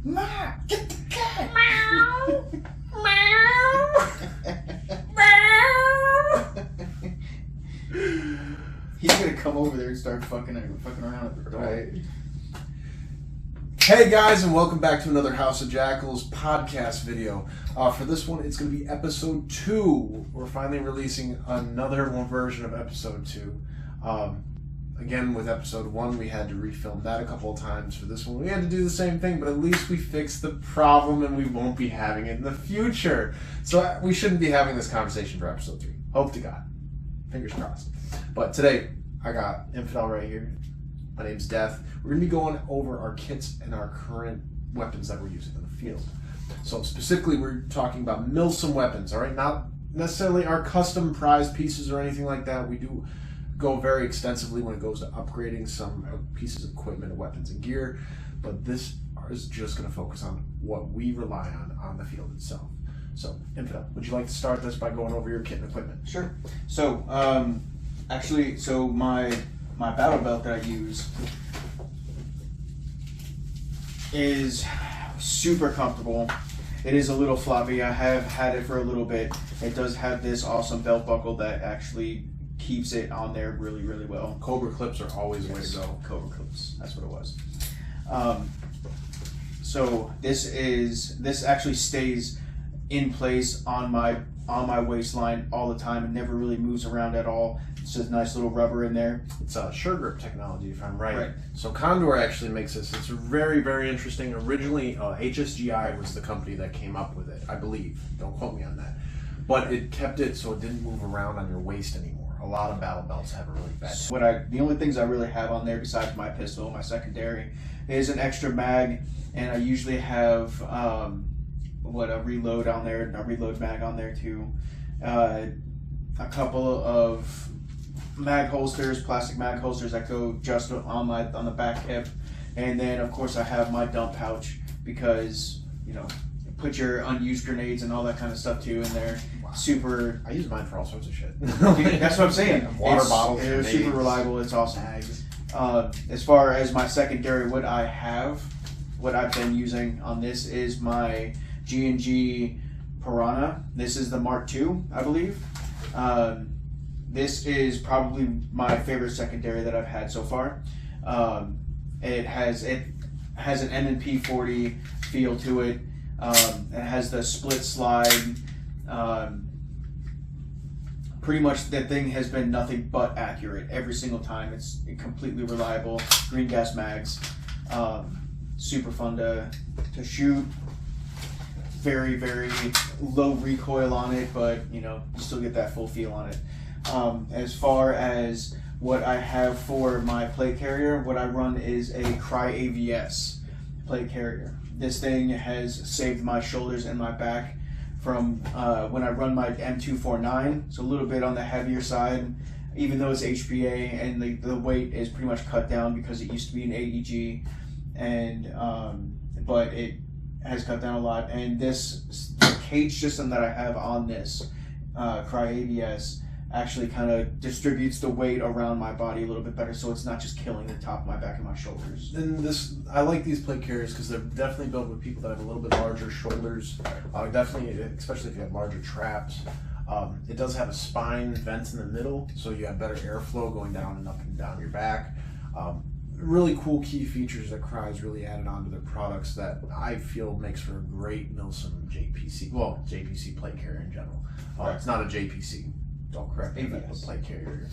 Ma, get the cat. Meow. Meow. Meow. He's gonna come over there and start fucking around at the door. Right. Hey guys, and welcome back to another House of Jackals podcast video. For this one, it's going to be episode 2. We're finally releasing another version of episode 2. Again, with episode 1, we had to refilm that a couple of times. For this one, we had to do the same thing, but at least we fixed the problem and we won't be having it in the future. So we shouldn't be having this conversation for episode 3. Hope to God. Fingers crossed. But today, I got Infidel right here. My name's Death. We're going to be going over our kits and our current weapons that we're using in the field. So specifically, we're talking about Milsim weapons, all right? Not necessarily our custom prize pieces or anything like that. We do go very extensively when it goes to upgrading some pieces of equipment, weapons, and gear. But this is just going to focus on what we rely on the field itself. So, Infidel, would you like to start this by going over your kit and equipment? Sure. So, my battle belt that I use is super comfortable. It is a little floppy. I have had it for a little bit. It does have this awesome belt buckle that actually keeps it on there really, really well. Cobra clips are always the way to go. Cobra clips. That's what it was. So this actually stays in place on my waistline all the time. It never really moves around at all. It's just nice little rubber in there. It's sure grip technology, if I'm right. So Condor actually makes this. It's very, very interesting. Originally, HSGI was the company that came up with it, I believe. Don't quote me on that. But it kept it so it didn't move around on your waist anymore. A lot of battle belts have a really bad. The only things I really have on there besides my pistol, my secondary, is an extra mag, and I usually have a reload on there, a reload mag on there too. A couple of mag holsters, plastic mag holsters that go just on the back hip, and then of course I have my dump pouch because put your unused grenades and all that kind of stuff too in there. Wow. Super. I use mine for all sorts of shit. That's what I'm saying. Water bottles. It's super reliable. It's awesome. As far as my secondary, what I've been using on this is my G&G Piranha. This is the Mark II, I believe. This is probably my favorite secondary that I've had so far. It has an M&P 40 feel to it. It has the split slide. Pretty much that thing has been nothing but accurate every single time. It's completely reliable. Green gas mags. Super fun to shoot. Very, very low recoil on it, but you still get that full feel on it. As far as what I have for my plate carrier, what I run is a Cry AVS plate carrier. This thing has saved my shoulders and my back from when I run my M249. It's a little bit on the heavier side, even though it's HPA, and the weight is pretty much cut down because it used to be an AEG, and but it has cut down a lot. And the cage system that I have on this Cry AVS actually kind of distributes the weight around my body a little bit better, so it's not just killing the top of my back and my shoulders. And I like these plate carriers because they're definitely built with people that have a little bit larger shoulders. Definitely, especially if you have larger traps. It does have a spine vent in the middle, so you have better airflow going down and up and down your back. Really cool key features that Cry's really added onto their products that I feel makes for a great Milsim JPC plate carrier in general. It's not a JPC. Don't correct me, but a plate carrier.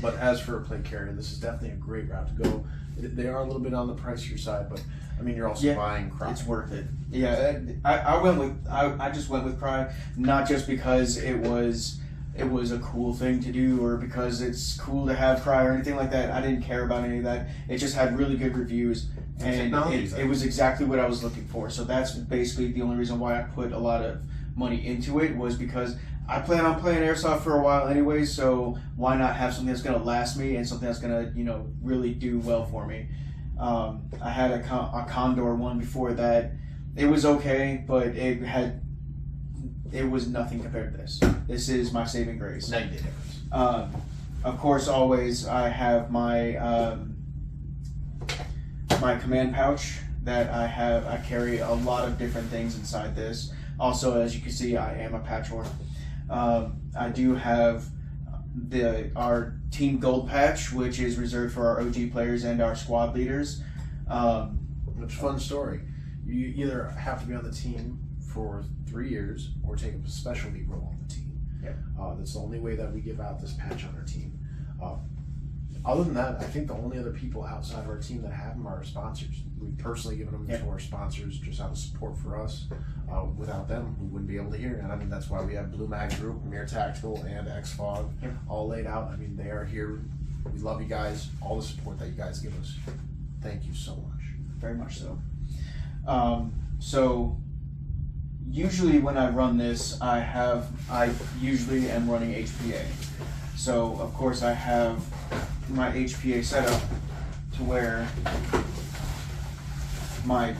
But as for a plate carrier, this is definitely a great route to go. They are a little bit on the pricier side, but I mean, you're also buying Cry. It's worth it. Yeah, I just went with Cry, not just because it was a cool thing to do or because it's cool to have Cry or anything like that. I didn't care about any of that. It just had really good reviews, and it was exactly what I was looking for. So that's basically the only reason why I put a lot of money into it, was because I plan on playing airsoft for a while anyway, so why not have something that's going to last me and something that's going to, really do well for me. I had a Condor one before that. It was okay, but it was nothing compared to this. This is my saving grace. Night and day difference. Of course, always I have my my command pouch that I have. I carry a lot of different things inside this. Also, as you can see, I am a patchwork. I do have our team gold patch, which is reserved for our OG players and our squad leaders. Which fun story. You either have to be on the team for 3 years or take up a specialty role on the team. Yep. That's the only way that we give out this patch on our team. Other than that, I think the only other people outside of our team that have them are our sponsors. We've personally given them to our sponsors just out of support for us. Without them, we wouldn't be able to hear. And I mean, that's why we have Blue Mag Group, Mir Tactical, and X-Fog all laid out. I mean, they are here. We love you guys. All the support that you guys give us. Thank you so much. Very much so. So usually when I run this, I usually am running HPA. So of course I have my HPA setup to where my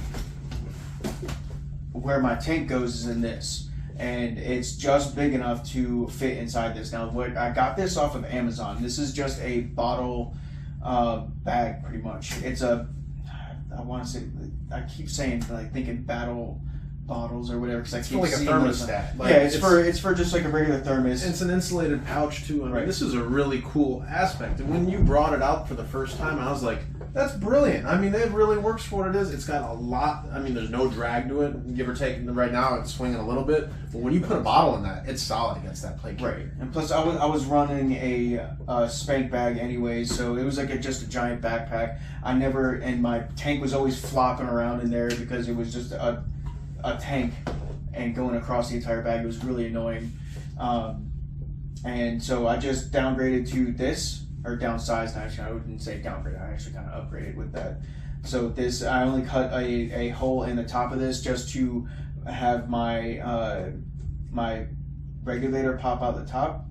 tank goes is in this, and it's just big enough to fit inside this. Now, what I got this off of Amazon. This is just a bottle bag, pretty much. It's a, I want to say, I keep saying like thinking battle bottles or whatever, because I keep like a seeing thermostat. Like, yeah, it's for just like a regular thermos. It's an insulated pouch too. I mean, Right. This is a really cool aspect. And when you brought it out for the first time, I was like, that's brilliant. I mean, it really works for what it is. It's got a lot. I mean, there's no drag to it. Give or take. Right now, it's swinging a little bit. But when you put a bottle in that, it's solid against that plate. Right, and plus I was running a spank bag anyways, so it was like just a giant backpack. And my tank was always flopping around in there because it was just a tank and going across the entire bag. It was really annoying. And so I just downgraded to this, or downsized. Actually, I wouldn't say downgrade. I actually kind of upgraded with that. So this, I only cut a hole in the top of this just to have my my regulator pop out the top.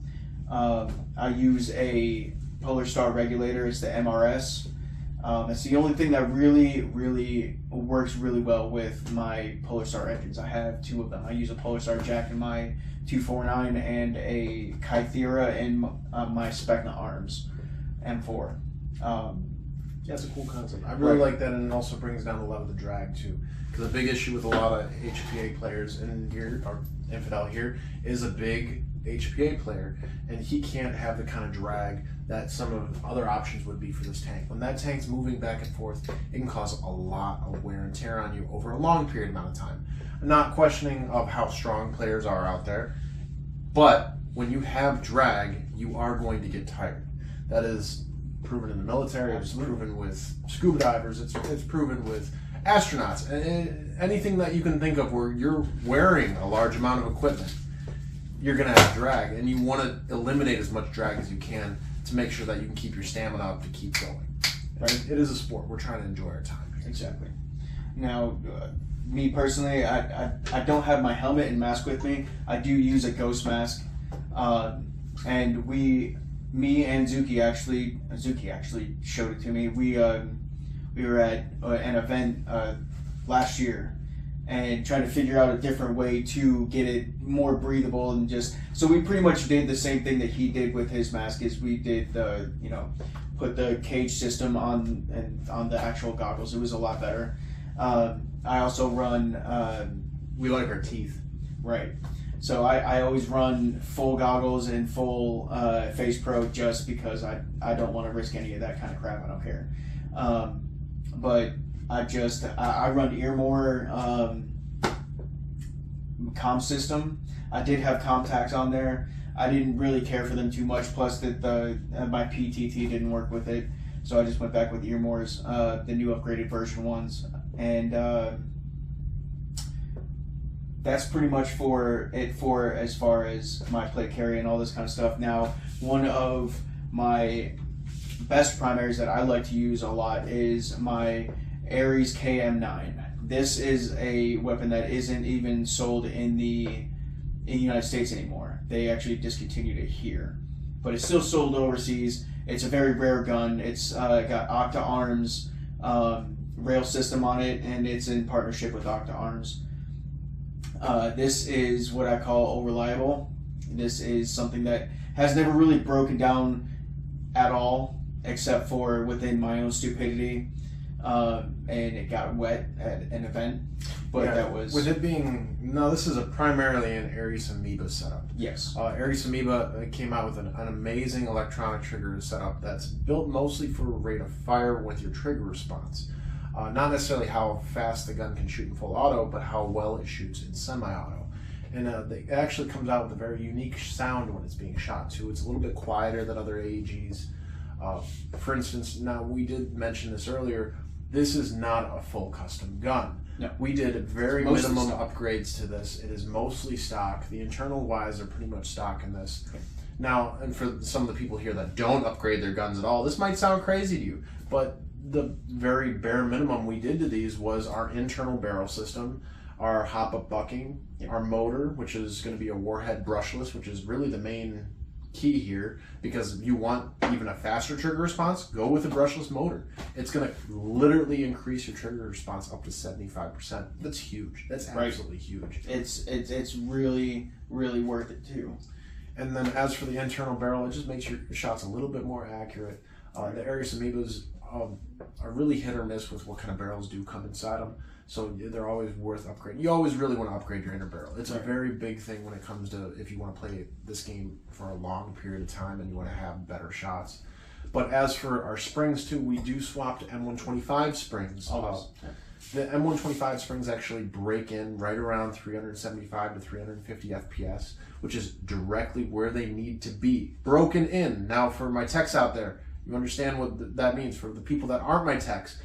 I use a Polar Star regulator. It's the MRS. It's the only thing that really works really well with my Polar Star engines. I have two of them. I use a Polar Star Jack in my 249 and a Kythera in my Specna Arms M4. Yeah, it's a cool concept. I really like that, and it also brings down the level of the drag too. Because a big issue with a lot of HPA players in here, or Infidel here, is a big HPA player, and he can't have the kind of drag that some of other options would be for this tank. When that tank's moving back and forth, it can cause a lot of wear and tear on you over a long period amount of time. I'm not questioning of how strong players are out there, but when you have drag, you are going to get tired. That is proven in the military. It's proven with scuba divers. It's proven with astronauts. And anything that you can think of where you're wearing a large amount of equipment, you're going to have drag, and you want to eliminate as much drag as you can to make sure that you can keep your stamina up to keep going. Right? It is a sport. We're trying to enjoy our time. Exactly. Now, me personally, I don't have my helmet and mask with me. I do use a ghost mask, and me and Zuki actually showed it to me. We were at an event last year and trying to figure out a different way to get it more breathable, and so we pretty much did the same thing that he did with his mask. Is we did put the cage system on the actual goggles. It was a lot better. I also run. We like our teeth. Right. So I always run full goggles and full face pro just because I don't want to risk any of that kind of crap. I don't care. But I run Earmore comm system. I did have contacts on there. I didn't really care for them too much. Plus that my PTT didn't work with it, so I just went back with Earmore's, the new upgraded version ones, and that's pretty much for as far as my plate carry and all this kind of stuff. Now, one of my best primaries that I like to use a lot is my Ares KM9. This is a weapon that isn't even sold in the United States anymore. They actually discontinued it here, but it's still sold overseas. It's a very rare gun. It's got Octa Arms rail system on it, and it's in partnership with Octa Arms. This is what I call reliable. This is something that has never really broken down at all, except for within my own stupidity. and it got wet at an event. But Yeah, that was with it being this is primarily an Ares Amoeba setup. yes, Ares Amoeba came out with an amazing electronic trigger setup that's built mostly for rate of fire with your trigger response. Not necessarily how fast the gun can shoot in full auto, but how well it shoots in semi-auto. And it actually comes out with a very unique sound when it's being shot too. It's a little bit quieter than other AEGs. For instance, now we did mention this earlier, this is not a full custom gun. No. We did very Mostly minimum stock. upgrades to this. It is mostly stock. The internal wise are pretty much stock in this. Okay. Now, and for some of the people here that don't upgrade their guns at all, this might sound crazy to you, but the very bare minimum we did to these was our internal barrel system, our hop-up bucking, our motor, which is going to be a warhead brushless, which is really the main key here, because if you want even a faster trigger response, go with a brushless motor. It's going to literally increase your trigger response up to 75%. That's huge. That's absolutely huge. it's really worth it too. And then as for the internal barrel, it just makes your shots a little bit more accurate. The Ares Amoebas are really hit or miss with what kind of barrels do come inside them, so they're always worth upgrading. You always really want to upgrade your inner barrel. It's a very big thing when it comes to if you want to play this game for a long period of time and you want to have better shots. But as for our springs too, we do swap to M125 springs. The M125 springs actually break in right around 375 to 350 FPS, which is directly where they need to be. Broken in. Now for my techs out there, you understand what that means. For the people that aren't my techs,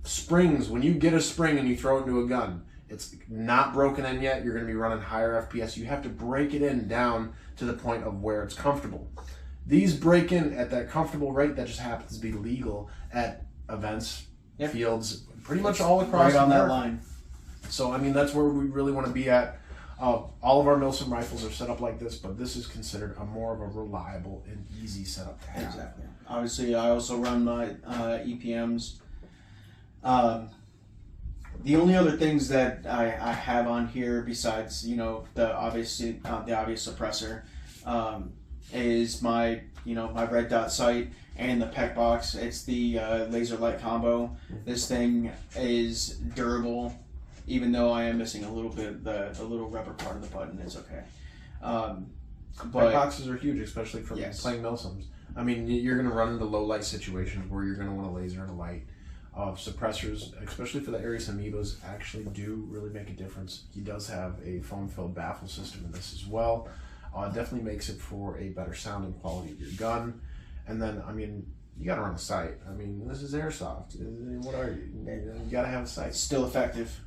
springs, when you get a spring and you throw it into a gun, it's not broken in yet, you're going to be running higher FPS. You have to break it in down to the point of where it's comfortable. These break in at that comfortable rate that just happens to be legal at events, fields, pretty much all across right on that America. line. So, I mean, that's where we really want to be at. All of our Milsim rifles are set up like this, but this is considered a more of a reliable and easy setup to have. Exactly. Obviously, I also run my EPMs. The only other things that I have on here besides the obvious suppressor is my my red dot sight and the PEC box. It's the laser light combo. This thing is durable, even though I am missing a little bit the little rubber part of the button. It's okay. But boxes are huge, especially for playing Milsims. I mean, you're going to run into low light situations where you're going to want a laser and a light. Suppressors, especially for the Ares Amoebas, actually do really make a difference. He does have a foam-filled baffle system in this as well. Definitely makes it for a better sound and quality of your gun. And then, I mean, you got to run a sight. I mean, this is airsoft. What are you? You got to have a sight. It's still effective.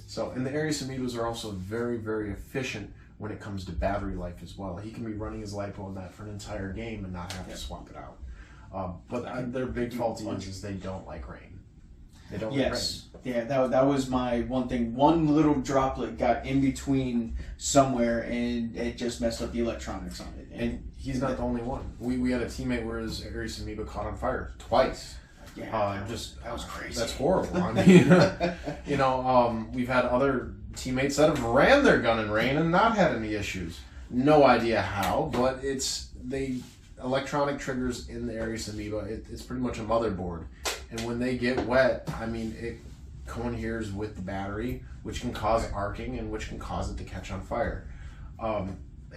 So, and the Ares Amoebas are also very, very efficient when it comes to battery life as well. He can be running his LiPo on that for an entire game and not have to swap it out. But their big fault is they don't like rain. They don't like rain. Yeah, that was my one thing. One little droplet got in between somewhere, and it just messed up the electronics on it. And he's not the only one. We had a teammate where his Ares Amoeba caught on fire twice. Yeah, that was crazy. That's horrible. I mean, we've had other teammates that have ran their gun in rain and not had any issues. No idea how, but electronic triggers in the Ares Amoeba. It's pretty much a motherboard, and when they get wet, I mean, it coheres with the battery, which can cause arcing and which can cause it to catch on fire.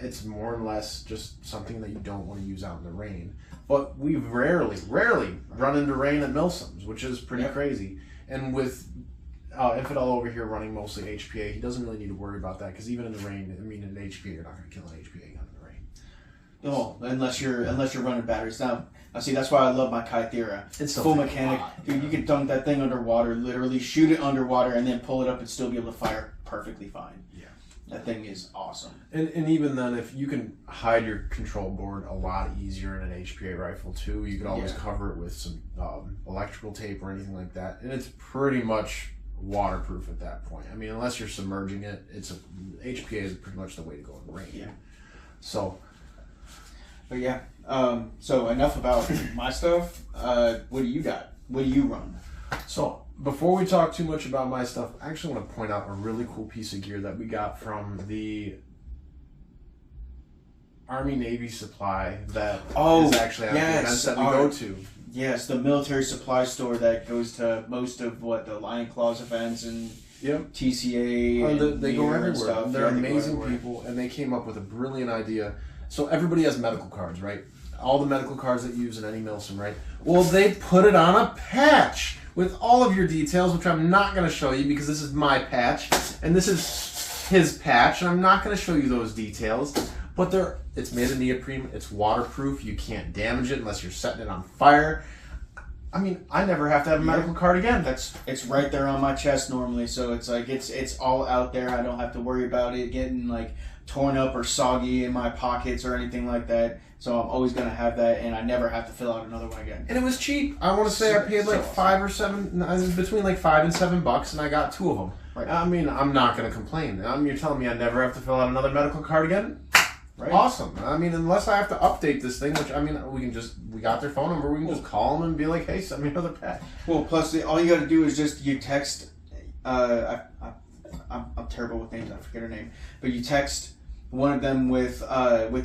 It's more or less just something that you don't want to use out in the rain. But we rarely run into rain at Milsims, which is pretty crazy. And with Infidel over here running mostly HPA, he doesn't really need to worry about that, because even in the rain, I mean, in HPA, you're not going to kill an HPA gun in the rain. Oh, unless you're running batteries. Now, see, that's why I love my Kythera. It's full mechanic. Dude, you can dunk that thing underwater, literally shoot it underwater, and then pull it up and still be able to fire perfectly fine. Yeah. That thing is awesome. And even then, if you can hide your control board a lot easier in an HPA rifle too, you can always cover it with some electrical tape or anything like that, and it's pretty much waterproof at that point. I mean, unless you're submerging it, HPA is pretty much the way to go in the rain. Yeah. So. But yeah. So enough about my stuff. What do you got? What do you run? So before we talk too much about my stuff, I actually want to point out a really cool piece of gear that we got from the Army Navy supply that is actually at the events that we go to. Yes, the military supply store that goes to most of the Lion Claws events and Yep. TCA. They go everywhere. Stuff. They're Yeah, they go amazing everywhere. people, and they came up with a brilliant idea. So everybody has medical cards, right? All the medical cards that you use in any Milsim, right? Well, they put it on a patch with all of your details, which I'm not going to show you because this is my patch, and this is his patch, and I'm not going to show you those details. But it's made of neoprene. It's waterproof. You can't damage it unless you're setting it on fire. I mean, I never have to have a medical card again. It's right there on my chest normally, so it's like it's all out there. I don't have to worry about it getting like torn up or soggy in my pockets or anything like that. So I'm always gonna have that, and I never have to fill out another one again. And it was cheap. I want to say I paid like between like $5 and $7, and I got 2 of them. Right. I mean, I'm not gonna complain. You're telling me I never have to fill out another medical card again? Right. Awesome. I mean, unless I have to update this thing, which I mean, we got their phone number. We can just call them and be like, hey, send me another patch. Well, plus all you got to do is just you text. I'm terrible with names. I forget her name, but you text one of them with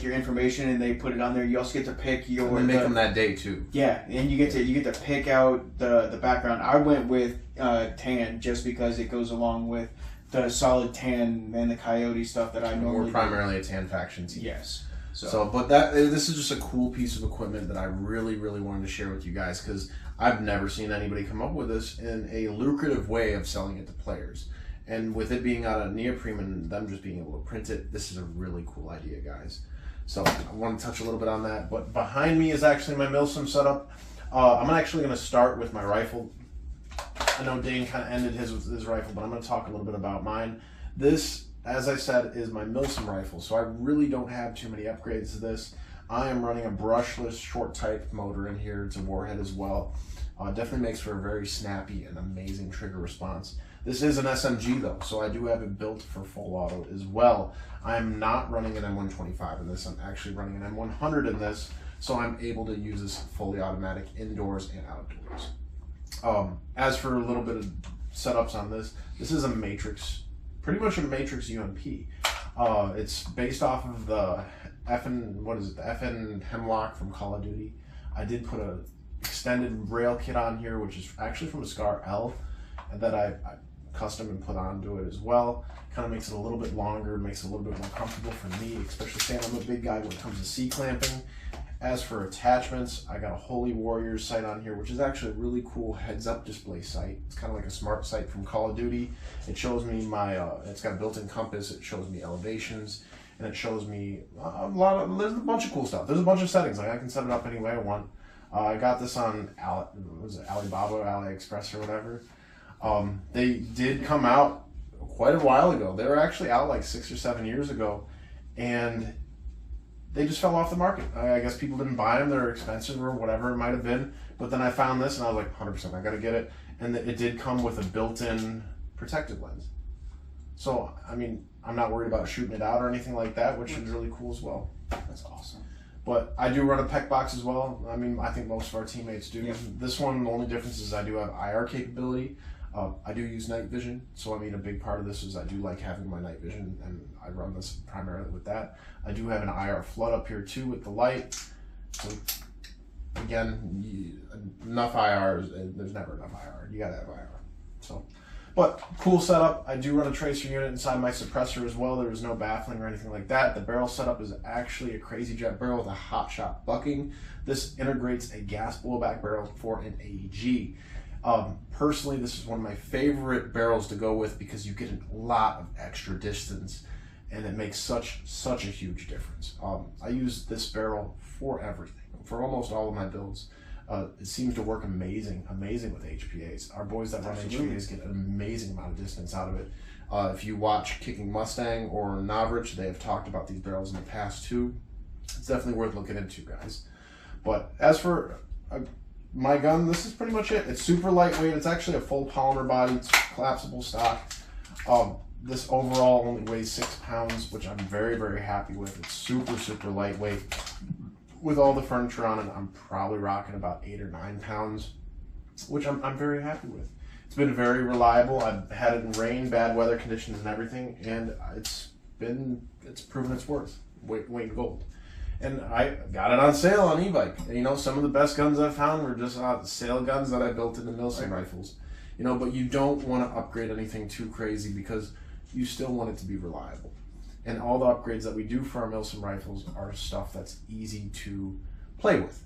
your information, and they put it on there. You also get to pick your. And they make them that day too. Yeah, and you get to pick out the background. I went with tan just because it goes along with the solid tan and the coyote stuff that I normally We're primarily a tan faction team. Yes. But this is just a cool piece of equipment that I really, really wanted to share with you guys because I've never seen anybody come up with this in a lucrative way of selling it to players. And with it being out of neoprene and them just being able to print it, this is a really cool idea, guys. So I want to touch a little bit on that. But behind me is actually my Milsim setup. I'm actually going to start with my rifle. I know Dane kind of ended his with his rifle, but I'm going to talk a little bit about mine. This, as I said, is my Milsim rifle, so I really don't have too many upgrades to this. I am running a brushless short type motor in here. It's a warhead as well. Definitely makes for a very snappy and amazing trigger response. This is an SMG though, so I do have it built for full auto as well. I'm not running an M125 in this. I'm actually running an M100 in this, so I'm able to use this fully automatic indoors and outdoors. As for a little bit of setups on this is a Matrix, pretty much a Matrix UMP. It's based off of the FN Hemlock from Call of Duty. I did put a extended rail kit on here, which is actually from a Scar L, and that I custom and put onto it as well. Kind of makes it a little bit longer, makes it a little bit more comfortable for me, especially saying I'm a big guy when it comes to C-clamping. As for attachments, I got a Holy Warriors sight on here, which is actually a really cool heads-up display sight. It's kind of like a smart sight from Call of Duty. It shows me it's got a built-in compass, it shows me elevations, and it shows me there's a bunch of cool stuff. There's a bunch of settings, like I can set it up any way I want. I got this on Alibaba, AliExpress or whatever. They did come out quite a while ago. They were actually out like 6 or 7 years ago, and they just fell off the market. I guess people didn't buy them. They're expensive or whatever it might have been. But then I found this and I was like, 100%, I got to get it. And it did come with a built-in protective lens. So, I mean, I'm not worried about shooting it out or anything like that, which is really cool as well. That's awesome. But I do run a PEC box as well. I mean, I think most of our teammates do. Yeah. This one, the only difference is I do have IR capability. I do use night vision, so I mean a big part of this is I do like having my night vision, and I run this primarily with that. I do have an IR flood up here too with the light. So again, enough IR, there's never enough IR. You gotta have IR. So, but cool setup. I do run a tracer unit inside my suppressor as well. There is no baffling or anything like that. The barrel setup is actually a Crazy Jet barrel with a hot shot bucking. This integrates a gas blowback barrel for an AEG. Personally, this is one of my favorite barrels to go with because you get a lot of extra distance and it makes such a huge difference. I use this barrel for everything, for almost all of my builds. It seems to work amazing with HPAs. Our boys that run HPAs get an amazing amount of distance out of it. If you watch Kicking Mustang or Navrich, they have talked about these barrels in the past too. It's definitely worth looking into, guys. But as for my gun, this is pretty much it. It's super lightweight. It's actually a full polymer body. It's collapsible stock. This overall only weighs 6 pounds, which I'm very, very happy with. It's super lightweight. With all the furniture on it, I'm probably rocking about 8 or 9 pounds, which I'm very happy with. It's been very reliable. I've had it in rain, bad weather conditions and everything, and it's proven its worth. Weight in gold. And I got it on sale on e-bike. And, you know, some of the best guns I've found were just sale guns that I built into Milsim rifles. You know, but you don't want to upgrade anything too crazy because you still want it to be reliable. And all the upgrades that we do for our Milsim rifles are stuff that's easy to play with,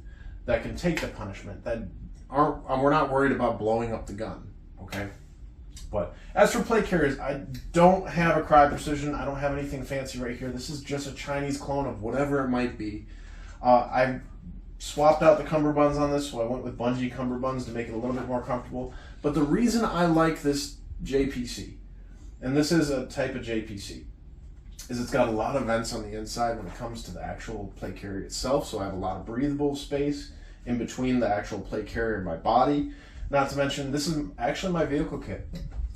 that can take the punishment, that we're not worried about blowing up the gun, okay? But as for plate carriers, I don't have a Cry Precision. I don't have anything fancy right here. This is just a Chinese clone of whatever it might be. I swapped out the cummerbunds on this, so I went with bungee cummerbunds to make it a little bit more comfortable. But the reason I like this JPC, and this is a type of JPC, is it's got a lot of vents on the inside when it comes to the actual plate carrier itself, so I have a lot of breathable space in between the actual plate carrier and my body. Not to mention, this is actually my vehicle kit.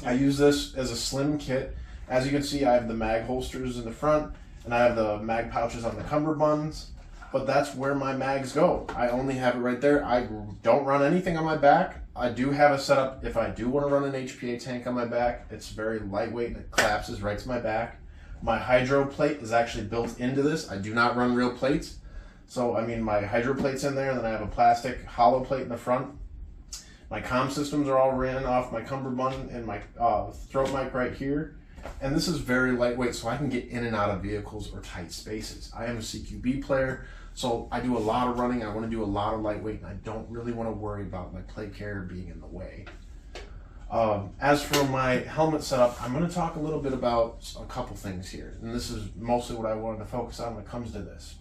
I use this as a slim kit. As you can see, I have the mag holsters in the front, and I have the mag pouches on the cummerbunds, but that's where my mags go. I only have it right there. I don't run anything on my back. I do have a setup if I do want to run an HPA tank on my back. It's very lightweight and it collapses right to my back. My hydro plate is actually built into this. I do not run real plates. So, I mean, my hydro plate's in there, and then I have a plastic hollow plate in the front. My comm systems are all ran off my cummerbund and my throat mic right here. And this is very lightweight, so I can get in and out of vehicles or tight spaces. I am a CQB player, so I do a lot of running. I want to do a lot of lightweight, and I don't really want to worry about my plate carrier being in the way. As for my helmet setup, I'm going to talk a little bit about a couple things here. And this is mostly what I wanted to focus on when it comes to this.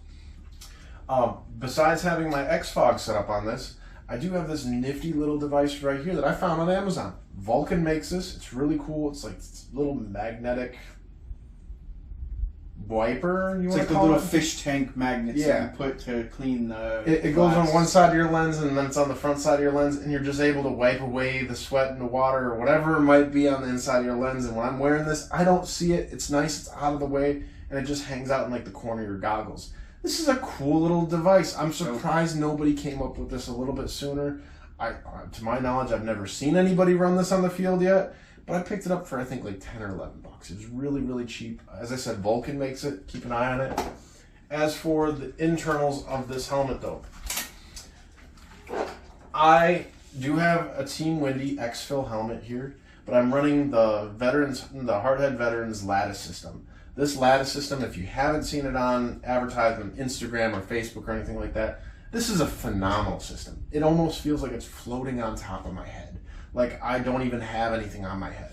Besides having my X-Fog set up on this, I do have this nifty little device right here that I found on Amazon. Vulcan makes this. It's really cool. It's like this little magnetic wiper, you It's want like to the call little it? fish tank magnets that you put to clean the It goes on one side of your lens, and then it's on the front side of your lens, and you're just able to wipe away the sweat and the water or whatever might be on the inside of your lens. And when I'm wearing this, I don't see it. It's nice. It's out of the way, and it just hangs out in like the corner of your goggles. This is a cool little device. I'm surprised nobody came up with this a little bit sooner. To my knowledge, I've never seen anybody run this on the field yet, but I picked it up for I think like 10 or 11 bucks. It was really, really cheap. As I said, Vulcan makes it. Keep an eye on it. As for the internals of this helmet though, I do have a Team Windy X-Fill helmet here, but I'm running the Hardhead Veterans Lattice system. This lattice system, if you haven't seen it on advertisement, Instagram or Facebook or anything like that, this is a phenomenal system. It almost feels like it's floating on top of my head. Like I don't even have anything on my head.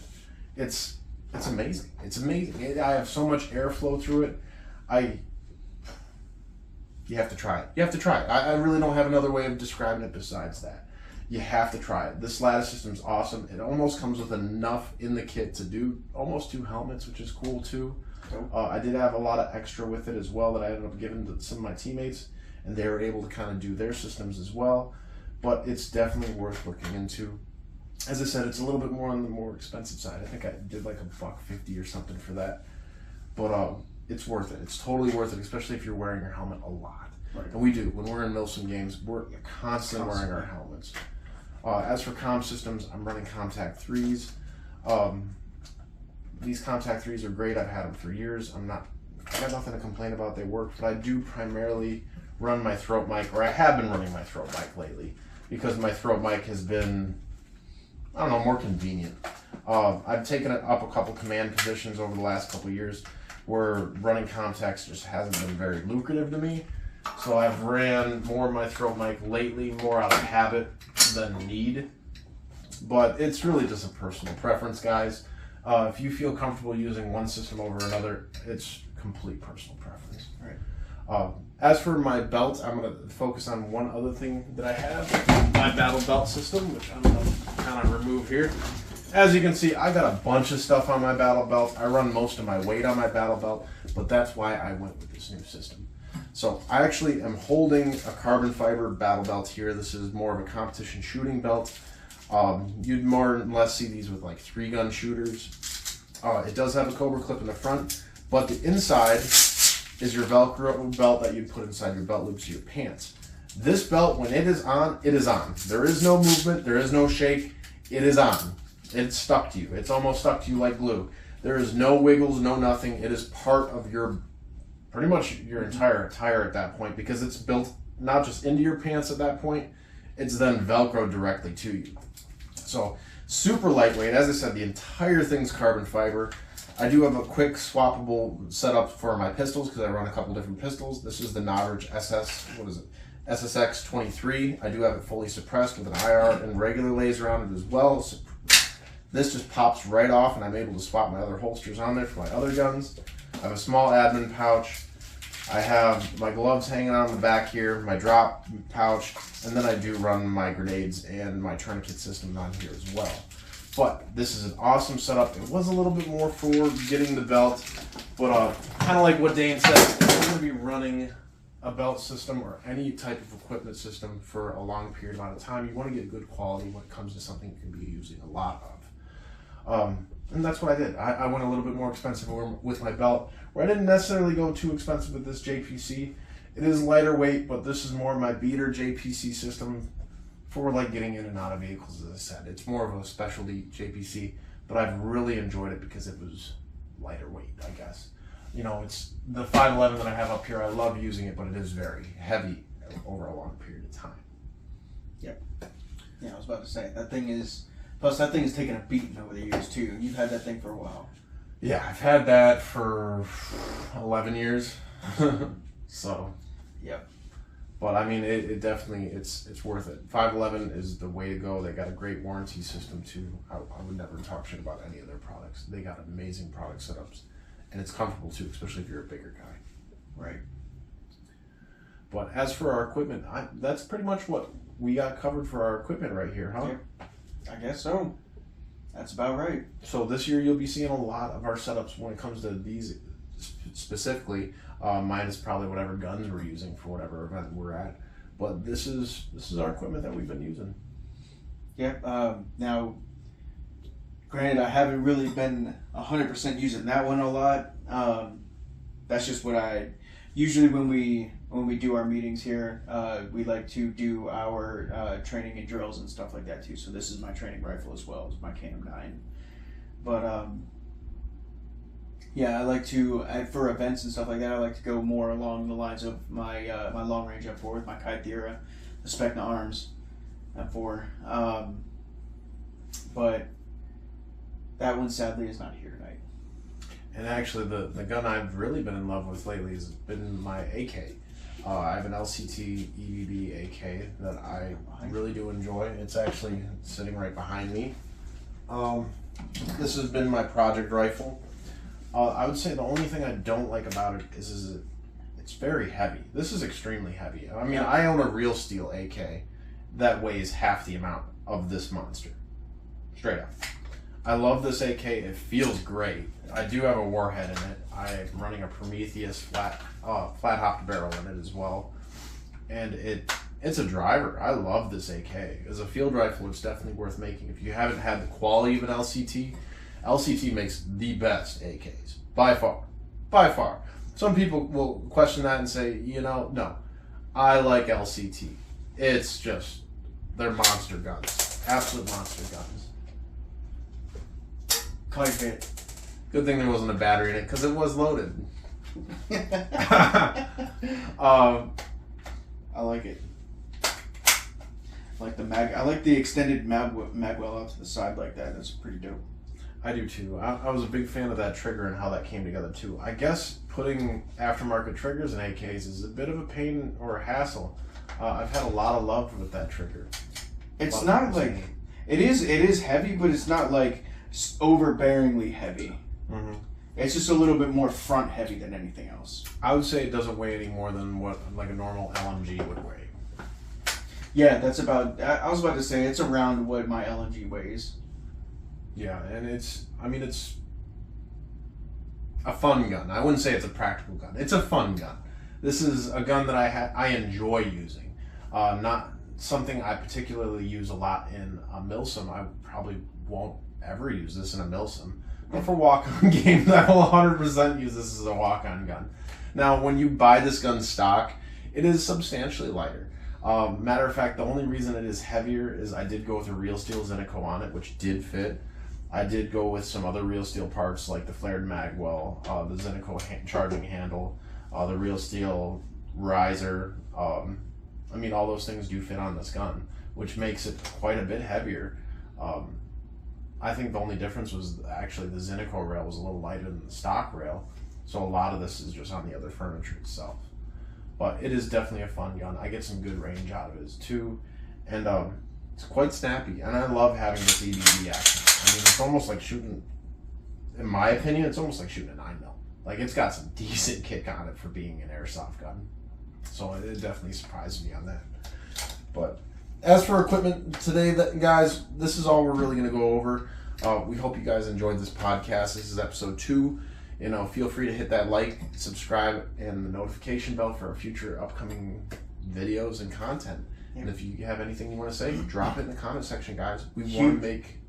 It's amazing. It's amazing. I have so much airflow through it. You have to try it. You have to try it. I really don't have another way of describing it besides that. You have to try it. This lattice system is awesome. It almost comes with enough in the kit to do almost 2 helmets, which is cool too. I did have a lot of extra with it as well that I ended up giving to some of my teammates, and they were able to kind of do their systems as well. But it's definitely worth looking into. As I said, it's a little bit more on the more expensive side. I think I did like $150 or something for that. But it's worth it. It's totally worth it, especially if you're wearing your helmet a lot. Right. And we do. When we're in Milsim games, we're constantly wearing our helmets. As for comm systems, I'm running Contact 3s. These Contact 3s are great. I've had them for years. I got nothing to complain about. They work, but I do primarily run my throat mic, or I have been running my throat mic lately, because my throat mic has been, I don't know, more convenient. I've taken it up a couple command positions over the last couple years where running contacts just hasn't been very lucrative to me. So I've ran more of my throat mic lately, more out of habit than need. But it's really just a personal preference, guys. If you feel comfortable using one system over another, it's complete personal preference. Right. As for my belt, I'm going to focus on one other thing that I have, my battle belt system, which I'm going to kind of remove here. As you can see, I got a bunch of stuff on my battle belt. I run most of my weight on my battle belt, but that's why I went with this new system. So I actually am holding a carbon fiber battle belt here. This is more of a competition shooting belt. You'd more or less see these with like 3-gun shooters. It does have a Cobra clip in the front, but the inside is your Velcro belt that you'd put inside your belt loops of your pants. This belt, when it is on, it is on. There is no movement, there is no shake, it is on. It's stuck to you. It's almost stuck to you like glue. There is no wiggles, no nothing. It is part of your pretty much your entire attire at that point, because it's built not just into your pants at that point, it's then Velcro directly to you. So super lightweight. As I said, the entire thing's carbon fiber. I do have a quick swappable setup for my pistols because I run a couple different pistols. This is the Nodridge SSX 23. I do have it fully suppressed with an IR and regular laser on it as well. So this just pops right off, and I'm able to swap my other holsters on there for my other guns. I have a small admin pouch. I have my gloves hanging on the back here, my drop pouch, and then I do run my grenades and my tourniquet system on here as well. But this is an awesome setup. It was a little bit more for getting the belt, but kind of like what Dane said, if you're going to be running a belt system or any type of equipment system for a long period amount of time, you want to get good quality when it comes to something you can be using a lot of. And that's what I did. I went a little bit more expensive with my belt, where I didn't necessarily go too expensive with this JPC. It is lighter weight, but this is more my beater JPC system for like getting in and out of vehicles, as I said. It's more of a specialty JPC, but I've really enjoyed it because it was lighter weight, I guess. You know, it's the 511 that I have up here. I love using it, but it is very heavy over a long period of time. Yep. Yeah, I was about to say, that thing is taken a beating over the years too. You've had that thing for a while. Yeah, I've had that for 11 years. So, yep. But I mean, it definitely, it's worth it. 511 is the way to go. They got a great warranty system too. I would never talk shit about any of their products. They got amazing product setups, and it's comfortable too, especially if you're a bigger guy. Right. But as for our equipment, that's pretty much what we got covered for our equipment right here, huh? Yeah, I guess so. That's about right. So this year you'll be seeing a lot of our setups when it comes to these specifically. Mine is probably whatever guns we're using for whatever event we're at. But this is our equipment that we've been using. Yeah. Now, granted, I haven't really been 100% using that one a lot. That's just what I usually when we do our meetings here. We like to do our training and drills and stuff like that too. So this is my training rifle as well as my KM9. But yeah, I like to for events and stuff like that. I like to go more along the lines of my my long range M4 with my Kythera, the Specna Arms M4. But that one sadly is not here tonight. And actually, the gun I've really been in love with lately has been my AK. I have an LCT EVB AK that I really do enjoy. It's actually sitting right behind me. This has been my project rifle. I would say the only thing I don't like about it is it's very heavy. This is extremely heavy. I mean, I own a real steel AK that weighs half the amount of this monster. Straight up. I love this AK. It feels great. I do have a warhead in it. I'm running a Prometheus flat hopped barrel in it as well. And it's a driver. I love this AK. As a field rifle, it's definitely worth making. If you haven't had the quality of an LCT makes the best AKs. By far. By far. Some people will question that and say, you know, no. I like LCT. It's just, they're monster guns. Absolute monster guns. Quite hit. Good thing there wasn't a battery in it because it was loaded. I like it. I like the I like the extended mag well out to the side like that. That's pretty dope. I do too. I was a big fan of that trigger and how that came together too. I guess putting aftermarket triggers in AKs is a bit of a pain or a hassle. I've had a lot of love with that trigger. It's not like it is heavy, but it's not like overbearingly heavy. Mm-hmm. It's just a little bit more front heavy than anything else. I would say it doesn't weigh any more than what like a normal LMG would weigh. Yeah, that's about. I was about to say it's around what my LMG weighs. Yeah, and it's a fun gun. I wouldn't say it's a practical gun. It's a fun gun. This is a gun that I enjoy using. Not something I particularly use a lot in a Milsim. I probably won't ever use this in a Milsim. But for walk-on games, I will 100% use this as a walk-on gun. Now, when you buy this gun stock, it is substantially lighter. Matter of fact, the only reason it is heavier is I did go with a real steel Zinneco on it, which did fit. I did go with some other real steel parts like the flared mag well, the Zinneco charging handle, the real steel riser. I mean, all those things do fit on this gun, which makes it quite a bit heavier. I think the only difference was actually the Zynico rail was a little lighter than the stock rail, so a lot of this is just on the other furniture itself. But it is definitely a fun gun. I get some good range out of it too, and it's quite snappy. And I love having this EBD action. I mean, it's almost like shooting. In my opinion, it's almost like shooting a 9mm. Like, it's got some decent kick on it for being an airsoft gun. So it definitely surprised me on that. But as for equipment today, guys, this is all we're really going to go over. We hope you guys enjoyed this podcast. This is episode 2. You know, feel free to hit that like, subscribe, and the notification bell for our future upcoming videos and content. Yeah. And if you have anything you want to say, drop it in the comment section, guys. We want to make...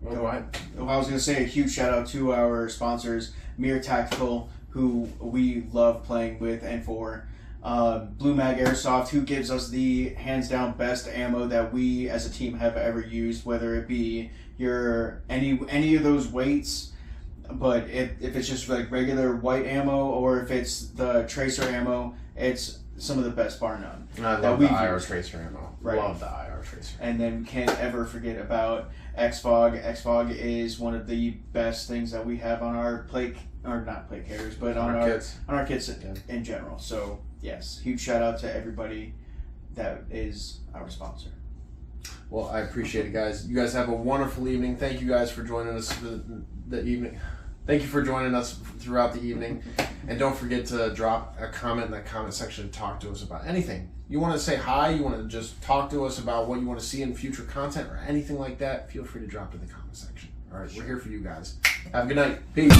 Oh, go ahead. I was going to say a huge shout out to our sponsors, Mir Tactical, who we love playing with and for. Blue Mag Airsoft, who gives us the hands down best ammo that we as a team have ever used, whether it be your any of those weights, but if it's just like regular white ammo or if it's the tracer ammo, it's some of the best, bar none. And I love the IR tracer ammo. Right. Love the IR tracer. And then we can't ever forget about XFOG. XFOG is one of the best things that we have on our plate, or not plate carriers, but on our kits in general. So yes, huge shout out to everybody that is our sponsor. Well, I appreciate it, guys. You guys have a wonderful evening. Thank you guys for joining us the evening. Thank you for joining us throughout the evening. And don't forget to drop a comment in that comment section to talk to us about anything. You want to say hi, you want to just talk to us about what you want to see in future content or anything like that, feel free to drop it in the comment section. All right, we're here for you guys. Have a good night. Peace.